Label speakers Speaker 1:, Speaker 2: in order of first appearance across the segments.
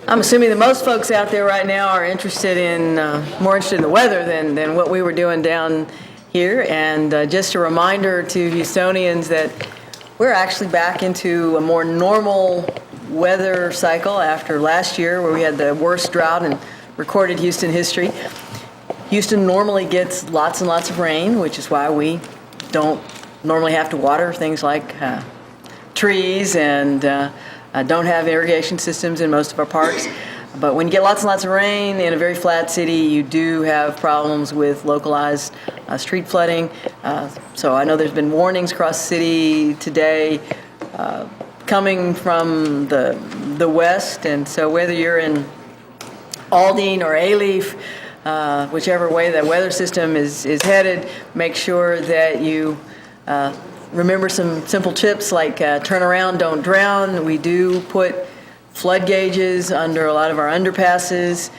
Speaker 1: I'm assuming that most folks out there right now are interested in, more interested in the weather than what we were doing down here. And just a reminder to Houstonians that we're actually back into a more normal weather cycle after last year where we had the worst drought in recorded Houston history. Houston normally gets lots and lots of rain, which is why we don't normally have to water things like trees and don't have irrigation systems in most of our parks. But when you get lots and lots of rain in a very flat city, you do have problems with localized street flooding. So I know there's been warnings across the city today coming from the west. And so whether you're in Aldine or Alief, whichever way the weather system is headed, make sure that you remember some simple tips like turn around, don't drown. We do put flood gauges under a lot of our underpasses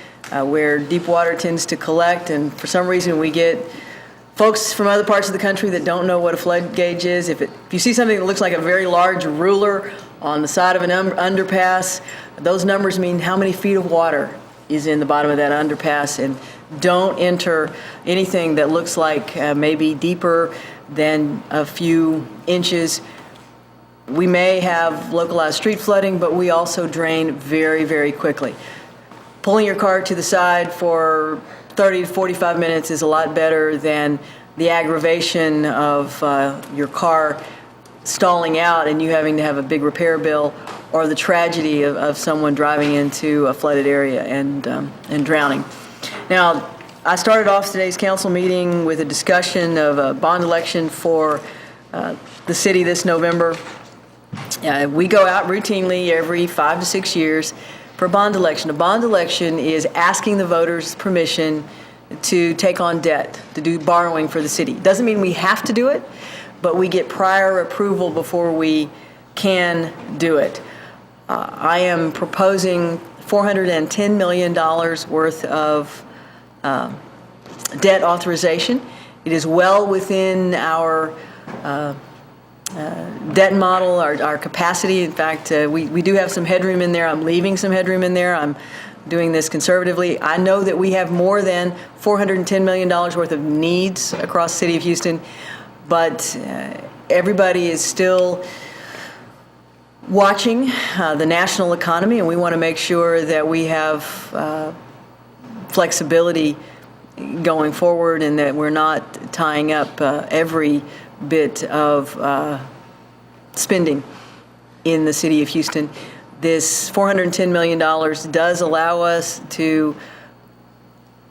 Speaker 1: where deep water tends to collect, and for some reason we get folks from other parts of the country that don't know what a flood gauge is. If you see something that looks like a very large ruler on the side of an underpass, those numbers mean how many feet of water is in the bottom of that underpass, and don't enter anything that looks like maybe deeper than a few inches. We may have localized street flooding, but we also drain very, very quickly. Pulling your car to the side for 30 to 45 minutes is a lot better than the aggravation of your car stalling out and you having to have a big repair bill, or the tragedy of someone driving into a flooded area and drowning. Now, I started off today's council meeting with a discussion of a bond election for the city this November. We go out routinely every 5 to 6 years for a bond election. A bond election is asking the voters permission to take on debt, to do borrowing for the city. Doesn't mean we have to do it, but we get prior approval before we can do it. I am proposing $410 million worth of debt authorization. It is well within our debt model, our capacity. In fact, we do have some headroom in there. I'm leaving some headroom in there. I'm doing this conservatively. I know that we have more than $410 million worth of needs across the city of Houston, but everybody is still watching the national economy, and we want to make sure that we have flexibility going forward and that we're not tying up every bit of spending in the city of Houston. This $410 million does allow us to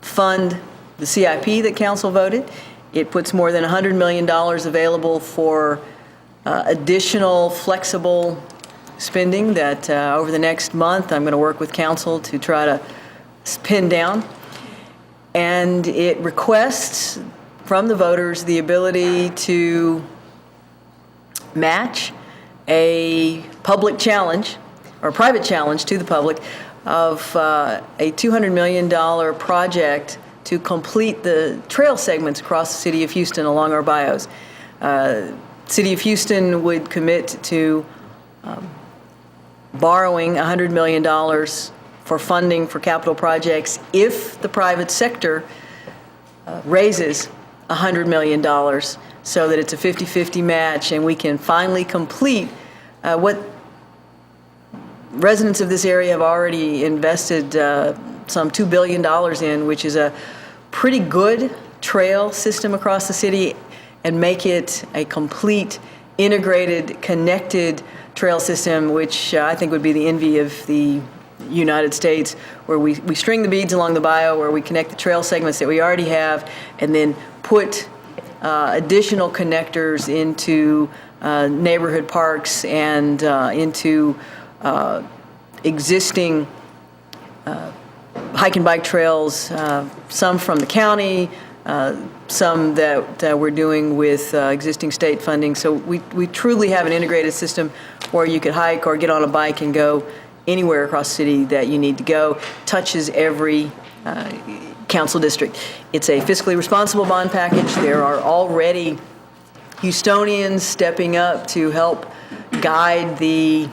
Speaker 1: fund the CIP that council voted. It puts more than $100 million available for additional flexible spending that over the next month I'm going to work with council to try to pin down. And it requests from the voters the ability to match a public challenge or private challenge to the public of a $200 million project to complete the trail segments across the city of Houston along our bios. City of Houston would commit to borrowing $100 million for funding for capital projects if the private sector raises $100 million so that it's a 50-50 match and we can finally complete what residents of this area have already invested some $2 billion in, which is a pretty good trail system across the city, and make it a complete, integrated, connected trail system, which I think would be the envy of the United States, where we string the beads along the bio, where we connect the trail segments that we already have, and then put additional connectors into neighborhood parks and into existing hike and bike trails, some from the county, some that we're doing with existing state funding. So we truly have an integrated system where you could hike or get on a bike and go anywhere across the city that you need to go. Touches every council district. It's a fiscally responsible bond package. There are already Houstonians stepping up to help guide the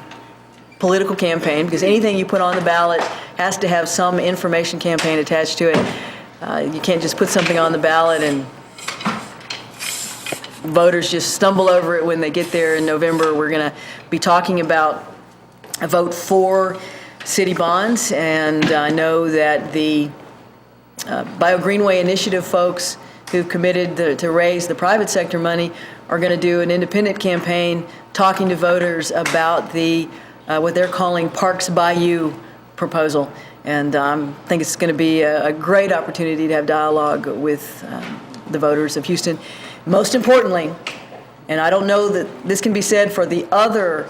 Speaker 1: political campaign, because anything you put on the ballot has to have some information campaign attached to it. You can't just put something on the ballot and voters just stumble over it when they get there in November. We're going to be talking about a vote for city bonds, and I know that the Bio Greenway Initiative folks who've committed to raise the private sector money are going to do an independent campaign talking to voters about the what they're calling Parks by You proposal. And I think it's going to be a great opportunity to have dialogue with the voters of Houston. Most importantly, and I don't know that this can be said for the other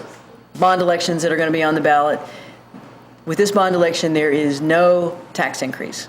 Speaker 1: bond elections that are going to be on the ballot, with this bond election, there is no tax increase.